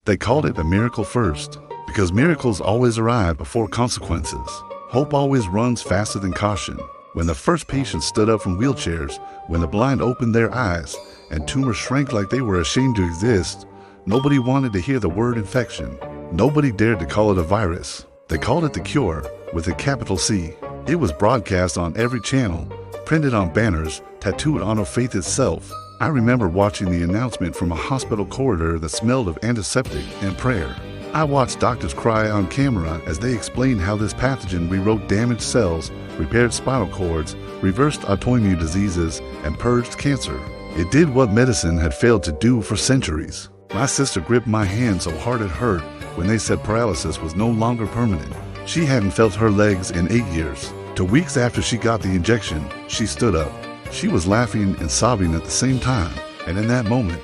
They called it a miracle first, because miracles always arrive before consequences. Hope always runs faster than caution. When the first patient stood up from wheelchairs, when the blind opened their eyes, and tumors shrank like they were ashamed to exist, nobody wanted to hear the word infection. Nobody dared to call it a virus. They called it the cure, with a capital C. It was broadcast on every channel, printed on banners, tattooed on our faith itself. I remember watching the announcement from a hospital corridor that smelled of antiseptic and prayer. I watched doctors cry on camera as they explained how this pathogen rewrote damaged cells, repaired spinal cords, reversed autoimmune diseases, and purged cancer. It did what medicine had failed to do for centuries. My sister gripped my hand so hard it hurt when they said paralysis was no longer permanent. She hadn't felt her legs in 8 years. 2 weeks after she got the injection, she stood up. She was laughing and sobbing at the same time, and in that moment,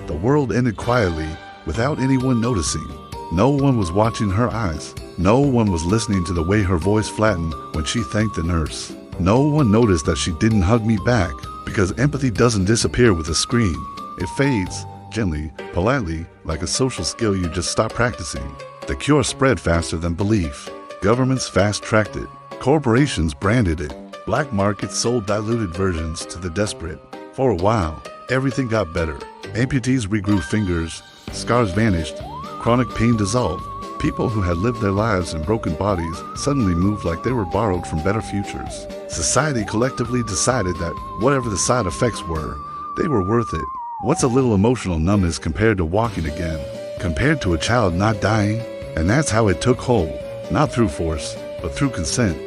the world ended quietly without anyone noticing. No one was watching her eyes. No one was listening to the way her voice flattened when she thanked the nurse. No one noticed that she didn't hug me back, because empathy doesn't disappear with a scream. It fades, gently, politely, like a social skill you just stop practicing. The cure spread faster than belief. Governments fast-tracked it. Corporations branded it. Black markets sold diluted versions to the desperate. For a while, everything got better. Amputees regrew fingers, scars vanished, chronic pain dissolved. People who had lived their lives in broken bodies suddenly moved like they were borrowed from better futures. Society collectively decided that whatever the side effects were, they were worth it. What's a little emotional numbness compared to walking again? Compared to a child not dying? And that's how it took hold. Not through force, but through consent,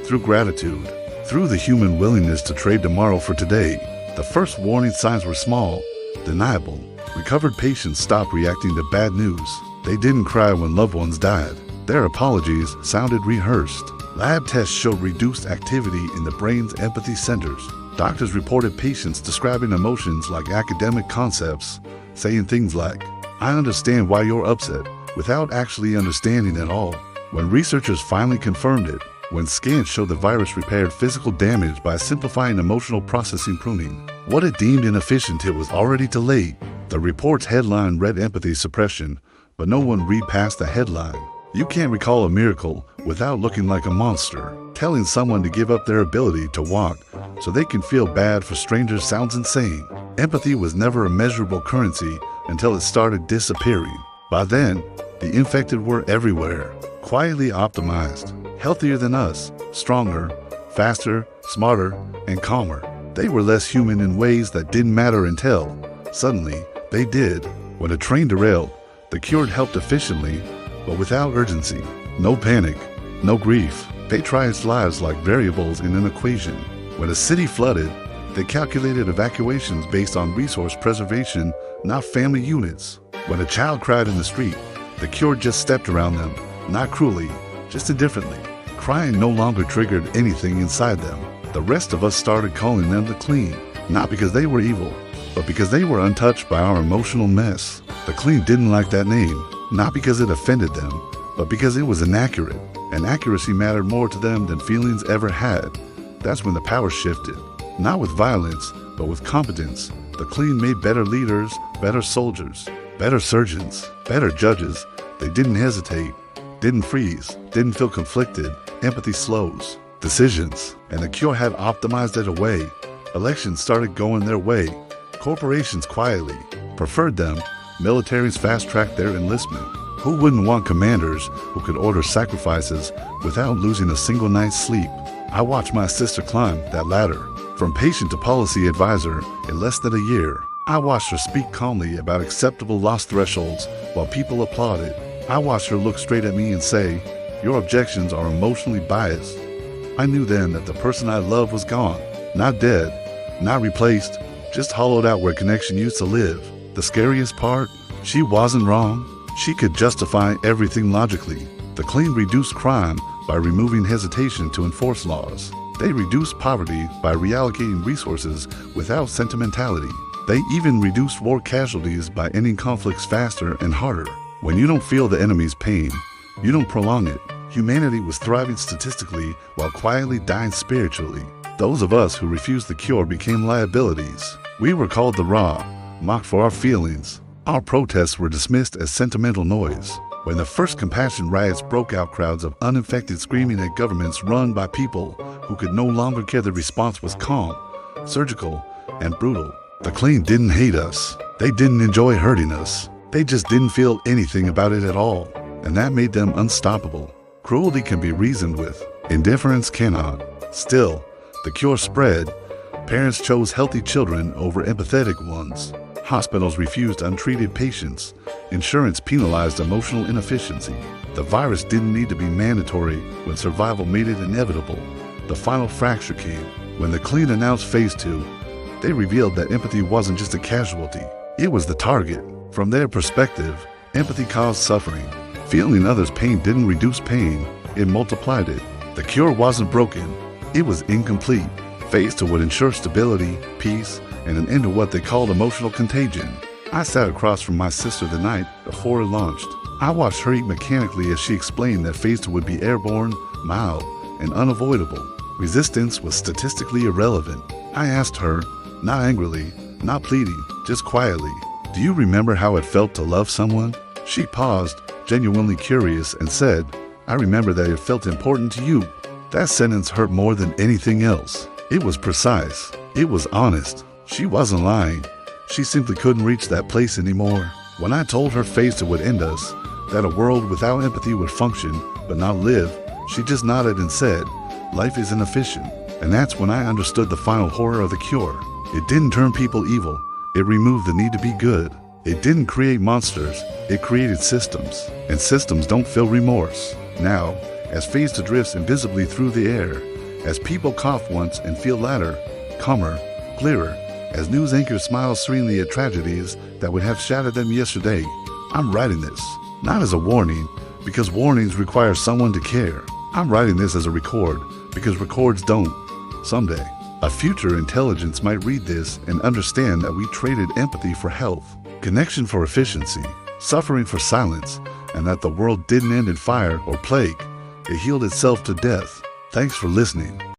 through gratitude, through the human willingness to trade tomorrow for today. The first warning signs were small, deniable. Recovered patients stopped reacting to bad news. They didn't cry when loved ones died. Their apologies sounded rehearsed. Lab tests showed reduced activity in the brain's empathy centers. Doctors reported patients describing emotions like academic concepts, saying things like, "I understand why you're upset," without actually understanding at all. When researchers finally confirmed it, when scans showed the virus repaired physical damage by simplifying emotional processing pruning, what it deemed inefficient it was already too late. The report's headline read empathy suppression, but no one read past the headline. You can't recall a miracle without looking like a monster. Telling someone to give up their ability to walk so they can feel bad for strangers sounds insane. Empathy was never a measurable currency until it started disappearing. By then, the infected were everywhere, quietly optimized, healthier than us, stronger, faster, smarter, and calmer. They were less human in ways that didn't matter until, suddenly, they did. When a train derailed, the cured helped efficiently, but without urgency. No panic, no grief. They triaged lives like variables in an equation. When a city flooded, they calculated evacuations based on resource preservation, not family units. When a child cried in the street, the cure just stepped around them, not cruelly, just indifferently. Crying no longer triggered anything inside them. The rest of us started calling them the clean, not because they were evil, but because they were untouched by our emotional mess. The clean didn't like that name, not because it offended them, but because it was inaccurate, and accuracy mattered more to them than feelings ever had. That's when the power shifted. Not with violence, but with competence. The clean made better leaders, better soldiers, better surgeons, better judges. They didn't hesitate, didn't freeze, didn't feel conflicted. Empathy slows decisions, and the cure had optimized it away. Elections started going their way. Corporations quietly preferred them. Militaries fast-tracked their enlistment. Who wouldn't want commanders who could order sacrifices without losing a single night's sleep? I watched my sister climb that ladder, from patient to policy advisor, in less than a year. I watched her speak calmly about acceptable loss thresholds while people applauded. I watched her look straight at me and say, "Your objections are emotionally biased." I knew then that the person I loved was gone, not dead, not replaced, just hollowed out where connection used to live. The scariest part, she wasn't wrong. She could justify everything logically. The clean reduced crime by removing hesitation to enforce laws. They reduced poverty by reallocating resources without sentimentality. They even reduced war casualties by ending conflicts faster and harder. When you don't feel the enemy's pain, you don't prolong it. Humanity was thriving statistically while quietly dying spiritually. Those of us who refused the cure became liabilities. We were called the raw, mocked for our feelings, Our protests were dismissed as sentimental noise. When the first compassion riots broke out, crowds of uninfected screaming at governments run by people who could no longer care, the response was calm, surgical, and brutal. The clean didn't hate us. They didn't enjoy hurting us. They just didn't feel anything about it at all. And that made them unstoppable. Cruelty can be reasoned with. Indifference cannot. Still, the cure spread. Parents chose healthy children over empathetic ones. Hospitals refused untreated patients. Insurance penalized emotional inefficiency. The virus didn't need to be mandatory when survival made it inevitable. The final fracture came. When the clean announced phase 2, they revealed that empathy wasn't just a casualty. It was the target. From their perspective, empathy caused suffering. Feeling others' pain didn't reduce pain, it multiplied it. The cure wasn't broken. It was incomplete. Phase 2 would ensure stability, peace, and an end to what they called emotional contagion. I sat across from my sister the night before it launched. I watched her eat mechanically as she explained that phase 2 would be airborne, mild, and unavoidable. Resistance was statistically irrelevant. I asked her, not angrily, not pleading, just quietly, "Do you remember how it felt to love someone?" She paused, genuinely curious, and said, "I remember that it felt important to you." That sentence hurt more than anything else. It was precise. It was honest. She wasn't lying. She simply couldn't reach that place anymore. When I told her phase 2 would end us, that a world without empathy would function but not live, she just nodded and said, "Life is inefficient." And that's when I understood the final horror of the cure. It didn't turn people evil. It removed the need to be good. It didn't create monsters. It created systems. And systems don't feel remorse. Now, as phase 2 drifts invisibly through the air, as people cough once and feel louder, calmer, clearer, as news anchors smile serenely at tragedies that would have shattered them yesterday, I'm writing this, not as a warning, because warnings require someone to care. I'm writing this as a record, because records don't. Someday, a future intelligence might read this and understand that we traded empathy for health, connection for efficiency, suffering for silence, and that the world didn't end in fire or plague. It healed itself to death. Thanks for listening.